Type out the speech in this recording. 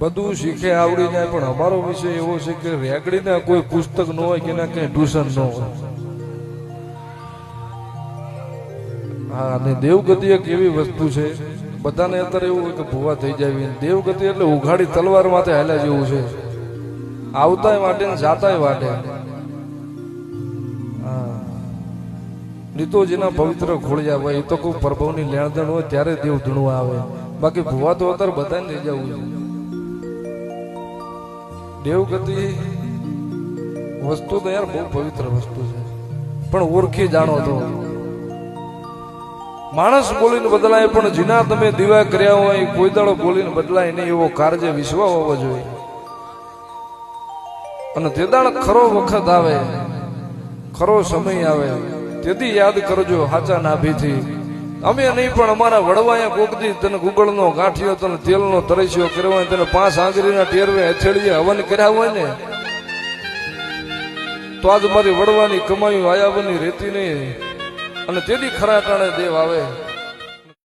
બધું શીખે આવડી જાય, પણ અમારો વિષય એવો છે કે રેગડીના કોઈ પુસ્તક ન હોય કે એના કઈ ટ્યુશન ન હોય. હા, અને દેવગતિ એક એવી વસ્તુ છે, બધાને અત્યારે એવું હોય કે ભૂવા થઈ જાય. દેવગતિ એટલે ઉઘાડી તલવાર માથે હાલ્યા જેવું છે, આવતાય વાટે ને જાતાય વાટે. હા, નીતોજીના પવિત્ર ખોળિયા હોય, એ તો કોઈ પ્રભુની લેણદેણ હોય ત્યારે દેવ ધૂણું આવે, બાકી ભૂવા તો અત્યારે બધાને લઈ જવું છે. દેવગતિ વસ્તુ તો યાર બહુ પવિત્ર વસ્તુ છે, પણ ઓળખી જાણો તો. માણસ બોલીને બદલાય, પણ જીના તમે દીવા કર્યા હોય કોઈ દાડો બોલીને બદલાય નહીં, એવો કાર્ય વિશ્વ હોવો જોઈએ. અને તે દાડ ખરો વખત આવે, ખરો સમય આવે, તેથી યાદ કરજો હાચા નાભીથી. અમે નહીં પણ અમારા વડવાએ કોકદી તને ગુગળનો ગાંઠિયો તને તેલનો તરસ્યો કર્યો હોય, તને 5 આંગળીના ટેરવે હથેળીએ હવન કર્યા હોય ને, તો આજ મારી વડવાની કમાયું આયાવની રેતી નહીં. અને તેથી ખરા ટાણે દેવ આવે.